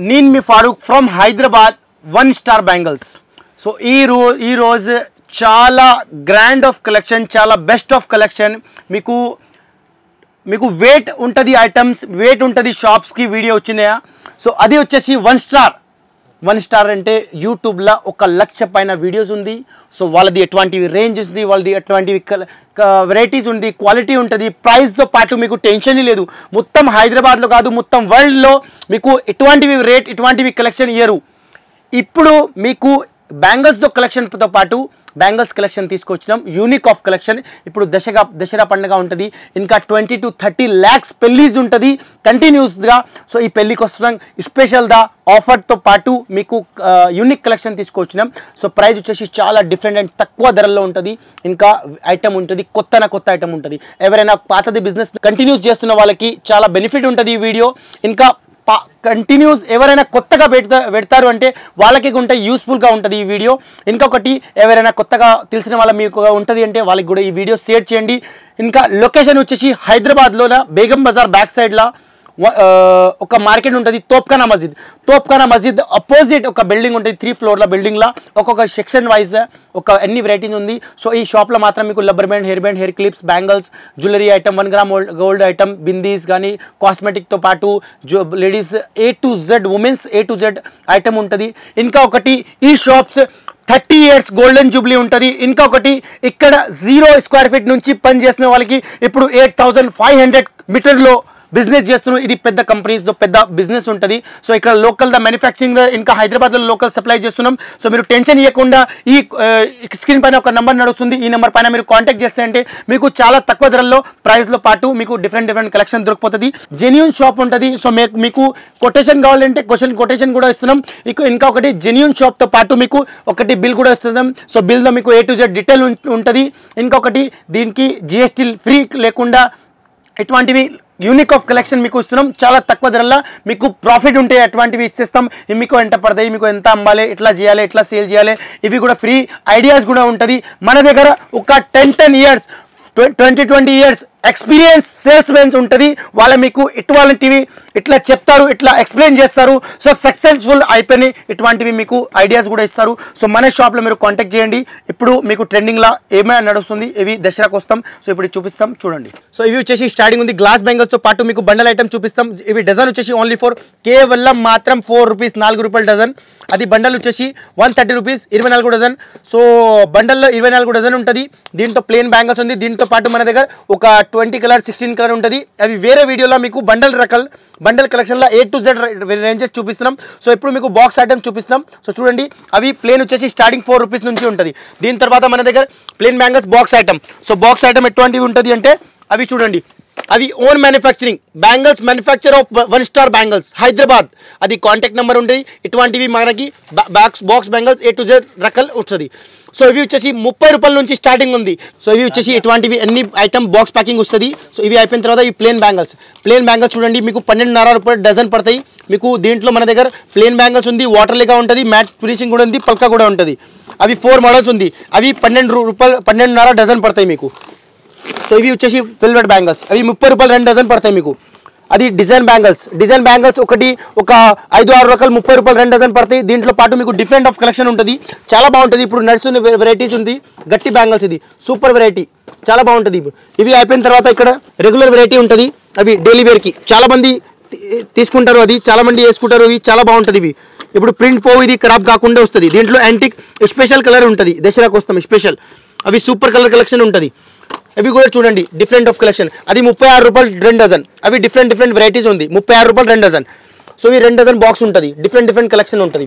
నేను మీ Farooq from Hyderabad 1 star bangles. So ఈ రోజు చాలా గ్రాండ్ ఆఫ్ కలెక్షన్, చాలా బెస్ట్ ఆఫ్ కలెక్షన్. మీకు వెయిట్ ఉంటుంది, ఐటమ్స్ వెయిట్ ఉంటుంది, షాప్స్కి వీడియో వచ్చినాయా. సో అది వచ్చేసి 1 స్టార్ అంటే యూట్యూబ్లో 1 లక్ష పైన వీడియోస్ ఉంది. సో వాళ్ళది ఎటువంటివి రేంజ్ ఉంది, వాళ్ళది ఎటువంటివి వెరైటీస్ ఉంది, క్వాలిటీ ఉంటుంది. ప్రైస్తో పాటు మీకు టెన్షన్ లేదు. మొత్తం హైదరాబాద్లో కాదు, మొత్తం వరల్డ్లో మీకు ఎటువంటివి రేట్, ఎటువంటివి కలెక్షన్ ఇయ్యరు. ఇప్పుడు మీకు బ్యాంగిల్స్తో కలెక్షన్తో పాటు బ్యాంగిల్స్ కలెక్షన్ తీసుకొచ్చినాం, యూనిక్ ఆఫ్ కలెక్షన్. ఇప్పుడు దసరా పండుగ ఉంటుంది, ఇంకా 20 to 30 lakhs పెళ్ళీస్ ఉంటుంది కంటిన్యూస్గా. సో ఈ పెళ్ళికి వస్తున్నాం స్పెషల్గా ఆఫర్తో పాటు మీకు యూనిక్ కలెక్షన్ తీసుకొచ్చినాం. సో ప్రైస్ వచ్చేసి చాలా డిఫరెంట్ అండ్ తక్కువ ధరల్లో ఉంటుంది. ఇంకా ఐటమ్ ఉంటుంది, కొత్త ఐటమ్ ఉంటుంది. ఎవరైనా పాతది బిజినెస్ కంటిన్యూస్ చేస్తున్న వాళ్ళకి చాలా బెనిఫిట్ ఉంటుంది ఈ వీడియో. ఇంకా కంటిన్యూస్ ఎవరైనా కొత్తగా పెడతారు అంటే వాళ్ళకి ఉంటే యూస్ఫుల్గా ఉంటుంది ఈ వీడియో. ఇంకొకటి ఎవరైనా కొత్తగా తెలిసిన వాళ్ళ మీకు ఉంటుంది అంటే వాళ్ళకి కూడా ఈ వీడియో షేర్ చేయండి. ఇంకా లొకేషన్ వచ్చేసి హైదరాబాద్లో బేగం బజార్ బ్యాక్ సైడ్లో ఒక మార్కెట్ ఉంటుంది, తోప్ఖానా మస్జిద్ అపోజిట్ ఒక బిల్డింగ్ ఉంటుంది, 3 floorల బిల్డింగ్లో ఒక్కొక్క సెక్షన్ వైజ్ ఎన్ని వెరైటీస్ ఉంది. సో ఈ షాప్లో మాత్రం మీకు rubber band, hair clips, bangles, jewellery item, 1 gram gold item, bindis కానీ కాస్మెటిక్తో పాటు ladies A to Z, women's A to Z item ఉంటుంది. ఇంకా ఒకటి ఈ షాప్స్ 30 years గోల్డెన్ జూబ్లీ ఉంటుంది. ఇంకొకటి ఇక్కడ 0 square feet నుంచి పని చేసిన వాళ్ళకి ఇప్పుడు 8500 మీటర్లో బిజినెస్ చేస్తున్నాం. ఇది పెద్ద కంపెనీస్తో పెద్ద బిజినెస్ ఉంటుంది. సో ఇక్కడ లోకల్ మ్యానుఫ్యాక్చరింగ్ ఇంకా హైదరాబాద్లో లోకల్ సప్లై చేస్తున్నాం. సో మీరు టెన్షన్ ఇవ్వకుండా ఈ స్క్రీన్ పైన ఒక నెంబర్ నడుస్తుంది, ఈ నెంబర్ పైన మీరు కాంటాక్ట్ చేస్తే అంటే మీకు చాలా తక్కువ ధరల్లో ప్రైస్లో పాటు మీకు డిఫరెంట్ కలెక్షన్ దొరికిపోతుంది. జెన్యూన్ షాప్ ఉంటుంది. సో మీకు కొటేషన్ కావాలంటే కొటేషన్ కూడా ఇస్తున్నాం. ఇంకా ఒకటి జెన్యూన్ షాప్తో పాటు మీకు ఒకటి బిల్ కూడా ఇస్తున్నాం. సో బిల్లో మీకు A to Z డీటెయిల్ ఉంటుంది. ఇంకొకటి దీనికి GST ఫ్రీ లేకుండా ఎటువంటివి యూనిక్ ఆఫ్ కలెక్షన్ మీకు ఇస్తున్నాం. చాలా తక్కువ ధరల్లో మీకు ప్రాఫిట్ ఉంటే అటువంటివి ఇచ్చేస్తాం. మీకు ఎంత పడతాయి, మీకు ఎంత అమ్మాలి, ఎట్లా చేయాలి, ఎట్లా సేల్ చేయాలి, ఇవి కూడా ఫ్రీ ఐడియాస్ కూడా ఉంటుంది. మన దగ్గర ఒక 10 years 20 years experience sales men's ఉంటుంది. వాళ్ళు మీకు ఇటువంటివి ఇట్లా చెప్తారు, ఇట్లా ఎక్స్ప్లెయిన్ చేస్తారు. సో సక్సెస్ఫుల్ అయిపోయినాయి, ఇటువంటివి మీకు ఐడియాస్ కూడా ఇస్తారు. సో మన షాప్లో మీరు కాంటాక్ట్ చేయండి. ఇప్పుడు మీకు ట్రెండింగ్లో ఏమైనా నడుస్తుంది, ఇవి దసరాకు వస్తాం. సో ఇప్పుడు చూపిస్తాం చూడండి. సో ఇవి వచ్చేసి స్టార్టింగ్ ఉంది గ్లాస్ బ్యాంగిల్స్తో పాటు మీకు బండల్ ఐటమ్ చూపిస్తాం. ఇవి డజన్ వచ్చేసి ఓన్లీ కేవలం మాత్రం 4 rupees, 4 రూపాయలు డజన్. అది బండల్ వచ్చేసి 130 rupees, 24 డజన్. సో బండల్లో 24 డజన్ ఉంటుంది. దీంతో ప్లేన్ బ్యాంగిల్స్ ఉంది. దీంతో పాటు మన దగ్గర ఒక 20 కలర్, 16 కలర్ ఉంటుంది. అవి వేరే వీడియోలో మీకు బండల్ కలెక్షన్లో A to Z రేంజెస్ చూపిస్తున్నాం. సో ఇప్పుడు మీకు బాక్స్ ఐటమ్ చూపిస్తున్నాం. సో చూడండి, అవి ప్లేన్ వచ్చేసి స్టార్టింగ్ 4 rupees నుంచి ఉంటుంది. దీని తర్వాత మన దగ్గర plain bangles box item. So box item ఎటువంటివి ఉంటుంది అంటే అవి చూడండి, అవి own manufacturing bangles, manufacture of 1 star bangles Hyderabad. అది కాంటాక్ట్ నెంబర్ ఉంటుంది. ఇటువంటివి మనకి box bangles A to Z రకాలు వస్తుంది. సో ఇవి వచ్చేసి 30 రూపాయల నుంచి స్టార్టింగ్ ఉంది. సో ఇవి వచ్చేసి ఇటువంటివి అన్ని ఐటమ్ బాక్స్ ప్యాకింగ్ వస్తుంది. సో ఇవి అయిపోయిన తర్వాత ఈ ప్లేన్ బ్యాంగిల్స్ చూడండి, మీకు 12.5 రూపాయలు డజన్ పడతాయి. మీకు దీంట్లో మన దగ్గర ప్లేన్ బ్యాంగిల్స్ ఉంది, వాటర్లీగా ఉంటుంది, మ్యాట్ ఫినిషింగ్ కూడా ఉంది, పల్కా కూడా ఉంటుంది. అవి 4 మోడల్స్ ఉంది. అవి 12.5 డజన్ పడతాయి మీకు. సో ఇవి వచ్చేసి వెల్వెట్ బ్యాంగిల్స్, అవి 30 రూపాయలు 2 డజన్ పడతాయి మీకు. అది డిజైన్ బ్యాంగిల్స్ ఒకటి ఒక 5-6 రకాలు 30 రూపాయలు 2 డజన్ పడతాయి. దీంట్లో పాటు మీకు డిఫరెంట్ ఆఫ్ కలెక్షన్ ఉంటుంది, చాలా బాగుంటుంది. ఇప్పుడు నడుస్తున్న వెరైటీస్ ఉంది గట్టి బ్యాంగిల్స్, ఇది సూపర్ వెరైటీ, చాలా బాగుంటుంది. ఇవి అయిపోయిన తర్వాత ఇక్కడ రెగ్యులర్ వెరైటీ ఉంటుంది. అవి డైలీ వేర్కి చాలా మంది తీసుకుంటారు, అది చాలా మంది వేసుకుంటారు. ఇవి చాలా బాగుంటుంది. ఇవి ఇప్పుడు ప్రింట్ పోవు, ఇది ఖరాబ్ కాకుండా వస్తుంది. దీంట్లో యాంటిక్ స్పెషల్ కలర్ ఉంటుంది, దసరాకు వస్తాం స్పెషల్. అవి సూపర్ కలర్ కలెక్షన్ ఉంటుంది. అవి కూడా చూడండి డిఫరెంట్ ఆఫ్ కలెక్షన్. అది 36 రూపాయలు 2 డజన్. అవి డిఫరెంట్ వెరైటీస్ ఉంది, 36 రూపాయలు 2 డజన్. సో ఇవి 2 డజన్ బాక్స్ ఉంటుంది, డిఫరెంట్ కలెక్షన్ ఉంటుంది.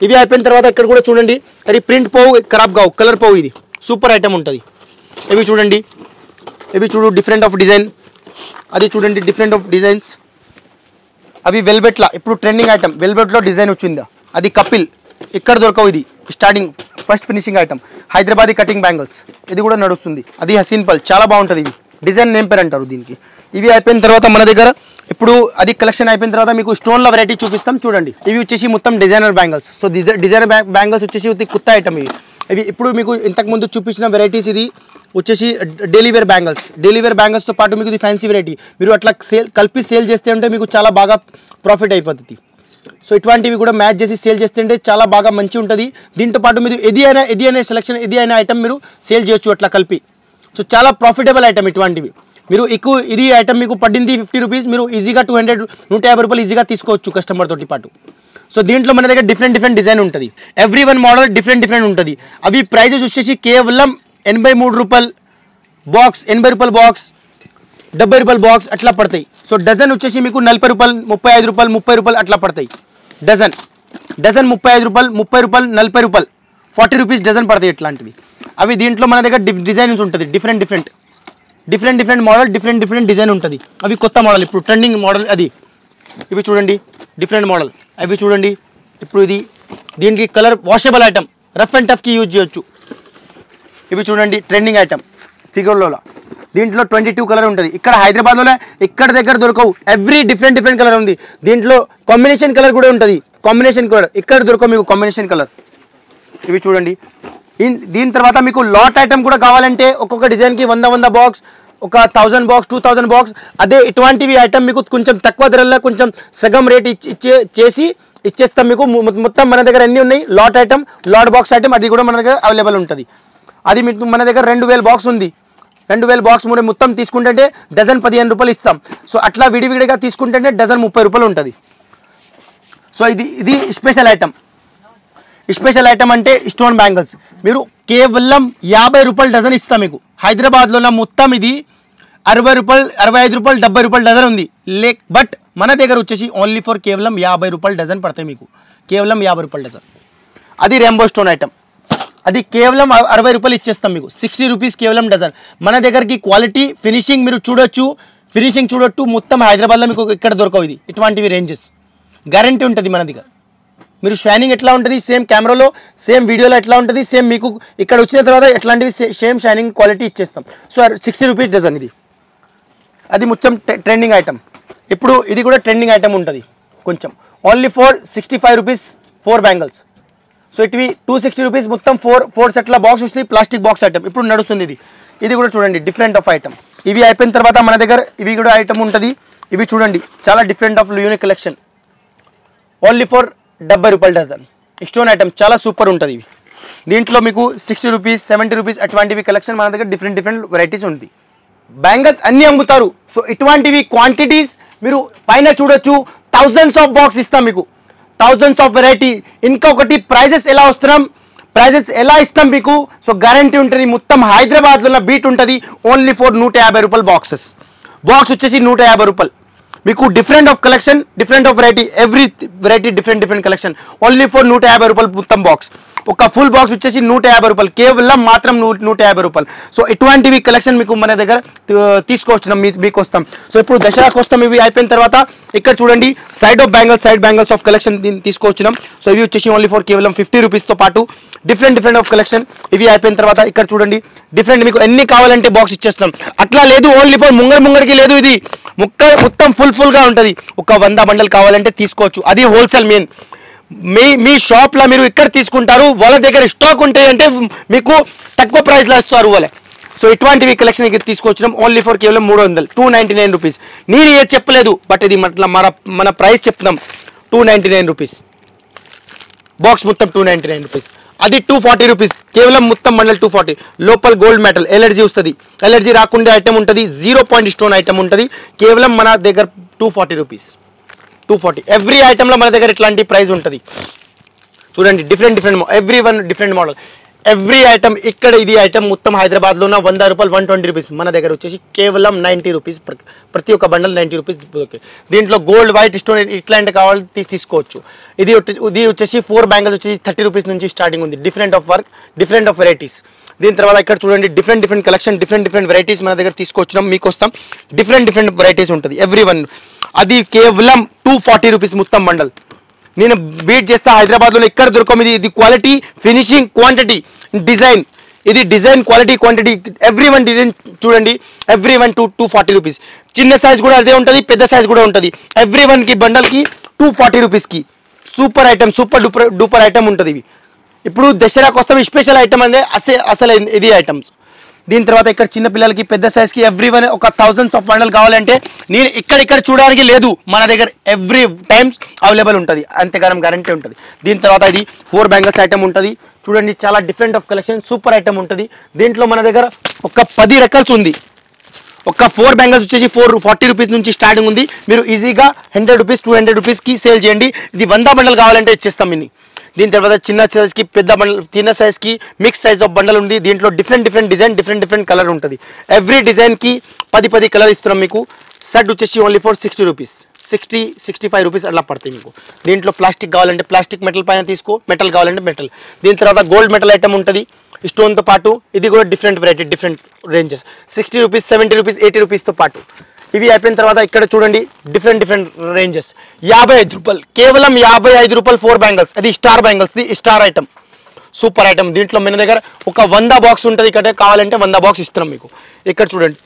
ఇవి అయిపోయిన తర్వాత ఇక్కడ కూడా చూడండి, అది ప్రింట్ పోవు, ఖరాబ్ కావు, కలర్ పోవు, ఇది సూపర్ ఐటమ్ ఉంటుంది. ఇవి చూడండి, డిఫరెంట్ ఆఫ్ డిజైన్. అది చూడండి డిఫరెంట్ ఆఫ్ డిజైన్స్. అవి వెల్వెట్లా ఇప్పుడు ట్రెండింగ్ ఐటమ్, వెల్వెట్లో డిజైన్ వచ్చిందా, అది కపిల్, ఇక్కడ దొరకవు. ఇది starting first finishing item, Hyderabadi cutting bangles, ఇది కూడా నడుస్తుంది. అది సింపుల్, చాలా బాగుంటుంది. ఇవి డిజైన్ నేమ్ పేరు అంటారు దీనికి. ఇవి అయిపోయిన తర్వాత మన దగ్గర ఇప్పుడు అది కలెక్షన్ అయిపోయిన తర్వాత మీకు స్టోన్ల వెరైటీ చూపిస్తాం చూడండి. ఇవి వచ్చేసి మొత్తం designer bangles. So designer bangles వచ్చేసి కొత్త ఐటమ్. ఇవి ఇప్పుడు మీకు ఇంతకుముందు చూపించిన వెరైటీస్. ఇది వచ్చేసి డైలీ వేర్ బ్యాంగిల్స్తో పాటు మీకు ఇది ఫ్యాన్సీ వెరైటీ. మీరు అట్లా కలిపి సేల్ చేస్తే ఉంటే మీకు చాలా బాగా ప్రాఫిట్ అయిపోతుంది. సో ఇటువంటివి కూడా మ్యాచ్ చేసి సేల్ చేస్తుంటే చాలా బాగా మంచి ఉంటుంది. దీంతో పాటు మీరు ఇది అయినా సెలెక్షన్ ఇది అయినా ఐటమ్ మీరు సేల్ చేయొచ్చు అట్లా కలిపి. సో చాలా ప్రాఫిటబుల్ ఐటమ్ ఇటువంటివి. మీరు ఇది ఐటమ్ మీకు పడింది 50 రూపీస్, మీరు ఈజీగా 150 రూపాయలు ఈజీగా తీసుకోవచ్చు కస్టమర్ తోటి పాటు. సో దీంట్లో మన దగ్గర డిఫరెంట్ డిజైన్ ఉంటుంది. ఎవ్రీ వన్ మోడల్ డిఫరెంట్ ఉంటుంది. అవి ప్రైజెస్ వచ్చేసి కేవలం 83 రూపాయలు బాక్స్, 80 రూపాయల బాక్స్, 70 రూపాయల బాక్స్ అట్లా పడతాయి. సో డజన్ వచ్చేసి మీకు 40 రూపాయలు, 35 రూపాయలు, 30 రూపాయలు అట్లా పడతాయి. డజన్ 35 రూపాయలు, 30 రూపాయలు, 40 రూపాయలు, 40 రూపీస్ డజన్ పడతాయి ఇట్లాంటివి. అవి దీంట్లో మన దగ్గర డిజైన్స్ ఉంటుంది. డిఫరెంట్ మోడల్, డిఫరెంట్ డిజైన్ ఉంటుంది. అవి కొత్త మోడల్, ఇప్పుడు ట్రెండింగ్ మోడల్ అది. ఇవి చూడండి డిఫరెంట్ మోడల్. అవి చూడండి ఇప్పుడు దీనికి colour washable item, rough and టఫ్కి యూజ్ చేయొచ్చు. ఇవి చూడండి ట్రెండింగ్ ఐటమ్ ఫిగర్లో. దీంట్లో 22 కలర్ ఉంటుంది. ఇక్కడ హైదరాబాద్లో ఇక్కడ దగ్గర దొరకవు. ఎవ్రీ డిఫరెంట్ కలర్ ఉంది. దీంట్లో కాంబినేషన్ కలర్ కూడా ఉంటుంది. కాంబినేషన్ కలర్ ఇక్కడ దొరకవు మీకు కాంబినేషన్ కలర్. ఇవి చూడండి. దీని తర్వాత మీకు లాట్ ఐటమ్ కూడా కావాలంటే ఒక్కొక్క డిజైన్కి 100 బాక్స్, ఒక 1000 బాక్స్, 2000 బాక్స్. అదే ఇటువంటివి ఐటమ్ మీకు కొంచెం తక్కువ ధరల్లో కొంచెం సగం రేట్ ఇచ్చేస్తాం మీకు. మొత్తం మన దగ్గర అన్నీ ఉన్నాయి. లాట్ బాక్స్ ఐటమ్ అది కూడా మన దగ్గర అవైలబుల్ ఉంటుంది. అది మీకు మన దగ్గర 2000 బాక్స్ ఉంది. 2000 బాక్స్ మొత్తం తీసుకుంటే డజన్ 15 రూపాయలు ఇస్తాం. సో అట్లా విడివిడిగా తీసుకుంటే డజన్ 30 రూపాయలు ఉంటుంది. సో ఇది స్పెషల్ ఐటమ్ అంటే స్టోన్ బ్యాంగిల్స్. మీరు కేవలం 50 రూపాయలు డజన్ ఇస్తాం మీకు. హైదరాబాద్లో మొత్తం ఇది 60 రూపాయలు, 65 రూపాయలు, 70 రూపాయలు డజన్ ఉంది. బట్ మన దగ్గర వచ్చేసి ఓన్లీ ఫర్ కేవలం 50 రూపాయలు డజన్ పడతాయి మీకు. కేవలం 50 రూపాయలు డజన్. అది రెయిన్బో స్టోన్ ఐటమ్. అది కేవలం 60 రూపాయలు ఇచ్చేస్తాం మీకు. 60 రూపీస్ కేవలం డజన్. మన దగ్గరికి క్వాలిటీ ఫినిషింగ్ మీరు చూడొచ్చు. మొత్తం హైదరాబాద్లో మీకు ఇక్కడ దొరకవు. ఇటువంటివి రేంజెస్ గ్యారంటీ ఉంటుంది మన దగ్గర. మీరు షైనింగ్ ఎట్లా ఉంటుంది సేమ్ కెమెరాలో, సేమ్ వీడియోలో ఎట్లా ఉంటుంది సేమ్ మీకు ఇక్కడ వచ్చిన తర్వాత ఎట్లాంటివి సేమ్ షైనింగ్ క్వాలిటీ ఇచ్చేస్తాం. సో 60 రూపీస్ డజన్ ఇది. అది మొత్తం ట్రెండింగ్ ఐటమ్. ఇప్పుడు ఇది కూడా ట్రెండింగ్ ఐటమ్ ఉంటుంది కొంచెం. Only for 65 rupees 4 bangles. So ఇవి 260 రూపీస్ మొత్తం 4 సెట్ల బాక్స్ వస్తుంది. ప్లాస్టిక్ బాక్స్ ఐటమ్ ఇప్పుడు నడుస్తుంది. ఇది కూడా చూడండి డిఫరెంట్ ఆఫ్ ఐటమ్. ఇవి అయిపోయిన తర్వాత మన దగ్గర ఇవి కూడా ఐటమ్ ఉంటుంది. ఇవి చూడండి చాలా different of unique collection. Only for 70 రూపాయలు డజన్. స్టోన్ ఐటమ్ చాలా సూపర్ ఉంటుంది. ఇవి దీంట్లో మీకు 60 రూపీస్, 70 రూపీస్ అటువంటివి కలెక్షన్ మన దగ్గర డిఫరెంట్ వెరైటీస్ ఉంది. బ్యాంగిల్స్ అన్నీ అమ్ముతారు. సో ఇటువంటివి క్వాంటిటీస్ మీరు పైన చూడొచ్చు. థౌజండ్స్ ఆఫ్ బాక్స్ ఇస్తాం మీకు. Thousands of variety. ఇంకొకటి ప్రైజెస్ ఎలా ఇస్తాం మీకు. సో గ్యారంటీ ఉంటుంది. మొత్తం హైదరాబాద్లో బీట్ ఉంటుంది. ఓన్లీ ఫర్ 150 రూపాయలు బాక్స్ వచ్చేసి 150 రూపాయలు మీకు. Different of collection, different of variety, every variety different collection. Only for 150 రూపాయలు మొత్తం బాక్స్. ఒక ఫుల్ బాక్స్ వచ్చేసి 150 రూపాయలు కేవలం మాత్రం 150 రూపాయలు. సో ఇటువంటివి కలెక్షన్ మీకు మన దగ్గర తీసుకొచ్చినాం మీకు వస్తాం. సో ఇప్పుడు దసరాకు వస్తాం. ఇవి అయిపోయిన తర్వాత ఇక్కడ చూడండి సైడ్ బ్యాంగిల్స్ ఆఫ్ కలెక్షన్ తీసుకొచ్చినాం. సో ఇవి వచ్చేసి ఓన్లీ ఫర్ కేవలం 50 రూపీస్తో పాటు డిఫరెంట్ ఆఫ్ కలెక్షన్. ఇవి అయిపోయిన తర్వాత ఇక్కడ చూడండి డిఫరెంట్ మీకు ఎన్ని కావాలంటే బాక్స్ ఇచ్చేస్తాం. అట్లా లేదు ఓన్లీ ఫర్ ముంగడికి లేదు. ఇది మొత్తం ఫుల్గా ఉంటుంది. ఒక 100 బండలు కావాలంటే తీసుకోవచ్చు. అది హోల్సేల్ మెయిన్. మీ షాప్లో మీరు ఇక్కడ తీసుకుంటారు. వాళ్ళ దగ్గర స్టాక్ ఉంటాయి అంటే మీకు తక్కువ ప్రైస్లో ఇస్తారు వాళ్ళే. సో ఇటువంటివి కలెక్షన్ ఇక్కడ తీసుకొచ్చినాం. ఓన్లీ ఫర్ కేవలం 300, 299 రూపీస్. నేను ఏది చెప్పలేదు బట్ ఇది మన ప్రైస్ చెప్తున్నాం. 299 రూపీస్ బాక్స్ మొత్తం 299 రూపీస్. అది 240 రూపీస్ కేవలం మొత్తం మండల్ 240. లోపల గోల్డ్ మెటల్ ఎలర్జీ వస్తుంది. ఎలర్జీ రాకుండా ఐటమ్ ఉంటుంది. 0 పాయింట్ స్టోన్ ఐటమ్ ఉంటుంది. కేవలం మన దగ్గర 240 రూపీస్. 240 ఎవ్రీ ఐటమ్లో మన దగ్గర ఇట్లాంటి ప్రైస్ ఉంటుంది. చూడండి different every one different model. Every item ఇక్కడ ఇది ఐటమ్ మొత్తం హైదరాబాద్లో ఉన్న 100 రూపాయలు, 120 రూపీస్. మన దగ్గర వచ్చేసి కేవలం 90 రూపీస్. ప్రతి ఒక్క బండల్ 90 రూపీస్. దీంట్లో గోల్డ్, వైట్ స్టోన్ ఇట్లాంటి కావాలి తీసుకోవచ్చు. ఇది వచ్చేసి 4 బ్యాంగిల్స్ వచ్చేసి 30 రూపీస్ నుంచి స్టార్టింగ్ ఉంది. Different of work, different of varieties. దీని తర్వాత ఇక్కడ చూడండి డిఫరెంట్ కలెక్షన్, డిఫరెంట్ వెరైటీస్ మన దగ్గర తీసుకొచ్చినాం మీకోసం. డిఫరెంట్ వెరైటీస్ ఉంటుంది ఎవ్రీ వన్. అది కేవలం 240 రూపీస్ మొత్తం బండల్. నేను బీట్ చేస్తా హైదరాబాద్లో ఇక్కడ దొరకం. ఇది క్వాలిటీ, ఫినిషింగ్, క్వాంటిటీ, డిజైన్. ఇది design, quantity every one design చూడండి. Every one 240 rupees. చిన్న సైజ్ కూడా అదే ఉంటుంది, పెద్ద సైజ్ కూడా ఉంటుంది. ఎవ్రీ వన్కి బండల్కి 240 రూపీస్కి super item, super duper item ఉంటుంది. ఇవి ఇప్పుడు దసరాకు వస్తాం. స్పెషల్ ఐటమ్ అంటే అసలు ఇది ఐటమ్స్ దీని తర్వాత ఇక్కడ చిన్న పిల్లలకి పెద్ద సైజ్కి ఎవ్రీవన్ ఒక థౌజండ్స్ ఆఫ్ బండల్ కావాలంటే నేను ఇక్కడ చూడడానికి లేదు, మన దగ్గర ఎవ్రీ టైమ్స్ అవైలబుల్ ఉంటుంది, అంతేగానం గ్యారంటీ ఉంటుంది. దీని తర్వాత ఇది 4 బ్యాంగిల్స్ ఐటమ్ ఉంటుంది. చూడండి చాలా different of collection, super item ఉంటుంది. దీంట్లో మన దగ్గర ఒక 10 రకాల్స్ ఉంది. ఒక 4 బ్యాంగిల్స్ వచ్చేసి 440 రూపీస్ నుంచి స్టార్టింగ్ ఉంది. మీరు ఈజీగా 100 రూపీస్ 200 రూపీస్కి సేల్ చేయండి. ఇది 100 బండల్ కావాలంటే ఇచ్చేస్తాం ఇన్ని. దీని తర్వాత చిన్న సైజ్కి పెద్ద బండల్, చిన్న సైజ్కి మిక్స్ సైజ్ ఆఫ్ బండల్ ఉంది. దీంట్లో డిఫరెంట్ డిజైన్, డిఫరెంట్ కలర్ ఉంటుంది. ఎవ్రీ డిజైన్కి 10 కలర్ ఇస్తున్నాం మీకు. సెట్ వచ్చేసి ఓన్లీ ఫర్ 60 రూపీస్, 60-65 రూపీస్ అట్లా పడతాయి మీకు. దీంట్లో ప్లాస్టిక్ కావాలంటే ప్లాస్టిక్, మెటల్ పైన తీసుకో, మెటల్ కావాలంటే మెటల్. దీని తర్వాత గోల్డ్ మెటల్ ఐటమ్ ఉంటుంది స్టోన్తో పాటు. ఇది కూడా different variety, different ranges, 60 rupees, 70 rupees, 80 రూపీస్తో పాటు. ఇవి అయిపోయిన తర్వాత ఇక్కడ చూడండి డిఫరెంట్ రేంజెస్. 55 రూపాయలు, కేవలం 55 రూపాయలు 4 బ్యాంగిల్స్. అది star bangles, star item, super item. దీంట్లో మన దగ్గర ఒక 100 బాక్స్ ఉంటుంది. ఇక్కడ కావాలంటే 100 బాక్స్ ఇస్తున్నాం మీకు. ఇక్కడ చూడండి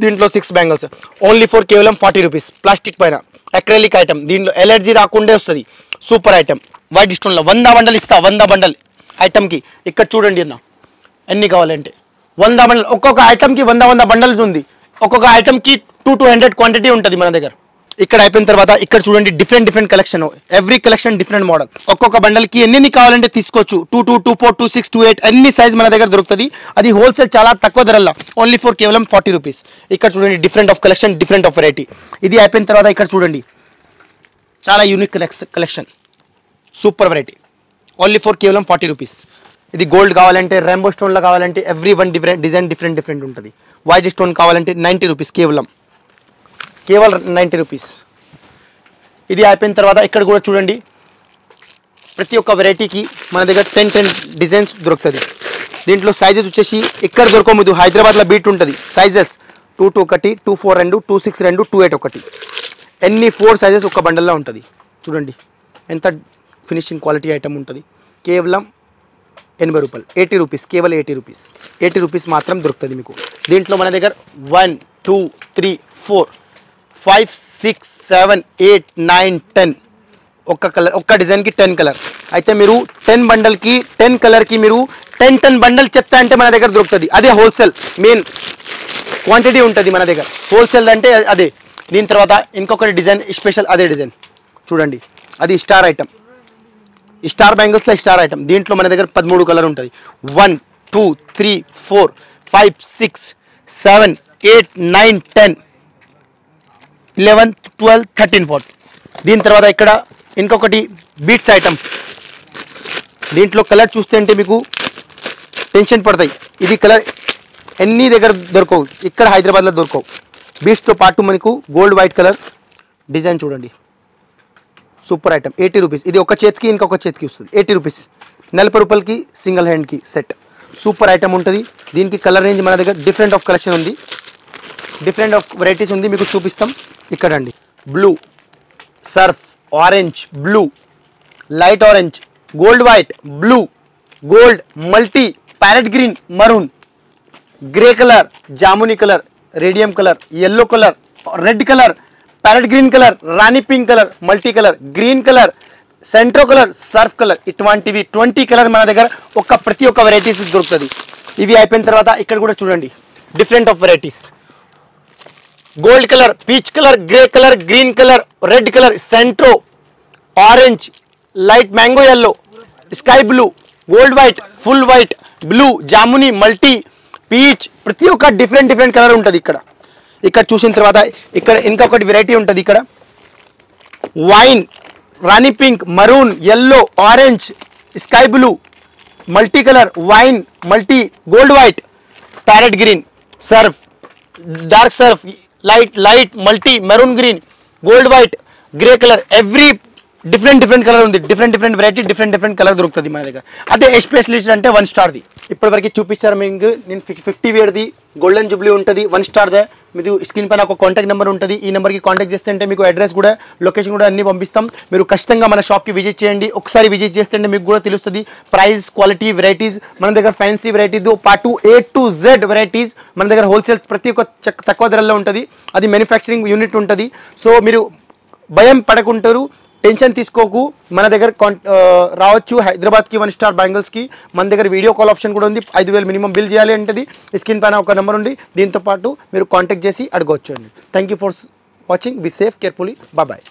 దీంట్లో 6 బ్యాంగిల్స్ ఓన్లీ ఫర్ కేవలం 40 రూపీస్. ప్లాస్టిక్ పైన అక్రిలిక్ ఐటమ్, దీంట్లో ఎలర్జీ రాకుండా వస్తుంది, సూపర్ ఐటమ్. వైట్ స్టోన్లో 100 బండల్ ఇస్తా, 100 బండల్ ఐటమ్కి. ఇక్కడ చూడండి అన్న ఎన్ని కావాలంటే 100 బండల్, ఒక్కొక్క ఐటమ్కి 100 బండల్స్ ఉంది. ఒక్కొక్క ఐటమ్కి 200 క్వాంటిటీ ఉంటుంది మన దగ్గర. ఇక్కడ అయిపోయిన తర్వాత ఇక్కడ చూడండి different collection, every collection different model. ఒక్కొక్క బండల్కి ఎన్ని కావాలంటే తీసుకోవచ్చు. 22, 24, 26, 28 అన్ని సైజ్ మన దగ్గర దొరుకుతుంది. అది హోల్సేల్ చాలా తక్కువ ధరల్లో, ఓన్లీ ఫర్ కేవలం 40 రూపీస్. ఇక్కడ చూడండి different of collection, different of variety. ఇది అయిపోయిన తర్వాత ఇక్కడ చూడండి చాలా unique collection, super variety, only for కేవలం 40 రూపీస్. ఇది గోల్డ్ కావాలంటే, రెయిన్బో స్టోన్లో కావాలంటే ఎవ్రీ వన్ డిజైన్ డిఫరెంట్ ఉంటుంది. వైట్ స్టోన్ కావాలంటే 90 రూపీస్, కేవలం 90 రూపీస్. ఇది అయిపోయిన తర్వాత ఇక్కడ కూడా చూడండి ప్రతి ఒక్క వెరైటీకి మన దగ్గర 10 డిజైన్స్ దొరుకుతుంది. దీంట్లో సైజెస్ వచ్చేసి ఇక్కడ దొరకదు, హైదరాబాద్లో బీట్ ఉంటుంది. సైజెస్ 22 ఒకటి, 24 2, 26 2, 28 ఒకటి, ఎన్ని 4 సైజెస్ ఒక బండల్లో ఉంటుంది. చూడండి ఎంత ఫినిషింగ్ క్వాలిటీ ఐటమ్ ఉంటుంది. కేవలం 80 రూపాయలు, 80 రూపీస్, కేవలం 80 రూపీస్. 80 రూపీస్ మాత్రం దొరుకుతుంది మీకు. దీంట్లో మన దగ్గర 1 2 3 4 5 6 7 8 9 10 ఒక్క కలర్, ఒక్క డిజైన్కి 10 కలర్. అయితే మీరు 10 బండల్కి 10 కలర్కి మీరు 10 బండల్ చెప్తా అంటే మన దగ్గర దొరుకుతుంది. అదే హోల్సేల్, మెయిన్ క్వాంటిటీ ఉంటుంది మన దగ్గర, హోల్సేల్ అంటే అదే. దీని తర్వాత ఇంకొకటి డిజైన్ స్పెషల్, అదే డిజైన్ చూడండి, అది స్టార్ ఐటమ్, స్టార్ బ్యాంగిల్స్లో స్టార్ ఐటమ్. దీంట్లో మన దగ్గర 13 కలర్ ఉంటుంది. 1 2 3 4 5 6 7 8 9 10 11 12 13 14. దీని తర్వాత ఇక్కడ ఇంకొకటి బీట్స్ ఐటమ్. దీంట్లో కలర్ చూస్తే అంటే మీకు టెన్షన్ పడతాయి. ఇది కలర్ ఎన్ని దగ్గర దొరకవు, ఇక్కడ హైదరాబాద్లో దొరకవు. బీట్స్తో పాటు మనకు గోల్డ్ వైట్ కలర్ డిజైన్ చూడండి, సూపర్ ఐటమ్. 80 రూపీస్. ఇది ఒక చేతికి ఇంకొక చేతికి వస్తుంది. 80 రూపీస్, 40 రూపాయలకి సింగిల్ హ్యాండ్కి సెట్, సూపర్ ఐటమ్ ఉంటుంది. దీనికి కలర్ రేంజ్ మన దగ్గర డిఫరెంట్ ఆఫ్ కలెక్షన్ ఉంది, డిఫరెంట్ ఆఫ్ వెరైటీస్ ఉంది, మీకు చూపిస్తాం. ఇక్కడ అండి blue, surf, orange, blue, light orange, gold white, blue, gold, multi, parrot green, maroon, grey colour, జామునీ colour, radium colour, yellow colour, red colour, parrot green colour, రాణి pink colour, multi colour, green colour, సెంట్రో colour, surf colour, ఇటువంటివి 20 colour మన దగ్గర ప్రతి ఒక్క varieties దొరుకుతుంది. ఇవి అయిపోయిన తర్వాత ఇక్కడ కూడా చూడండి different of varieties. Gold colour, peach colour, grey colour, green colour, red colour, Centro, orange, light mango yellow, sky blue, gold white, full white, blue, jamuni, multi, peach, ప్రతి ఒక్క డిఫరెంట్ కలర్ ఉంటుంది. ఇక్కడ చూసిన తర్వాత ఇక్కడ ఇంకొకటి వెరైటీ ఉంటుంది. ఇక్కడ వైన్, రాణి pink, maroon, yellow, orange, sky blue, multi colour, wine, multi, gold white, parrot green, surf, dark surf, light, multi, maroon green, gold white, grey colour, every different colour ఉంది. డిఫరెంట్ వెరైటీ, డిఫరెంట్ కలర్ దొరుకుతుంది మన దగ్గర. అదే ఎస్పెషలిస్ట్ అంటే 1 స్టార్ది. ఇప్పటివరకు చూపించారు మీకు. నేను 50 వేర్ది గోల్డెన్ జూబ్లీ ఉంటుంది, 1 స్టార్దే. మీకు స్క్రీన్ పైన ఒక కాంటాక్ట్ నెంబర్ ఉంటుంది. ఈ నెంబర్కి కాంటాక్ట్ చేస్తే అంటే మీకు అడ్రస్ కూడా, లొకేషన్ కూడా అన్ని పంపిస్తాం. మీరు ఖచ్చితంగా మన షాప్కి విజిట్ చేయండి. ఒకసారి విజిట్ చేస్తే మీకు కూడా తెలుస్తుంది ప్రైస్, క్వాలిటీ, వెరైటీస్. మన దగ్గర ఫ్యాన్సీ వెరైటీతో పాటు A to Z వెరైటీస్ మన దగ్గర హోల్సేల్ ప్రతి ఒక్క తక్కువ ధరల్లో ఉంటుంది. అది మ్యానుఫ్యాక్చరింగ్ యూనిట్ ఉంటుంది. సో మీరు భయం పడకుంటారు. టెన్షన్ తీసుకోకు, మన దగ్గర రావచ్చు హైదరాబాద్కి 1 స్టార్ బ్యాంగిల్స్కి. మన దగ్గర వీడియో కాల్ ఆప్షన్ కూడా ఉంది. 5,000 మినిమం బిల్ చేయాలి అంటది. స్క్రీన్ పైన ఒక నెంబర్ ఉంది, దీంతో పాటు మీరు కాంటాక్ట్ చేసి అడగవచ్చు అండి. Thank you for watching. Be safe, carefully, bye.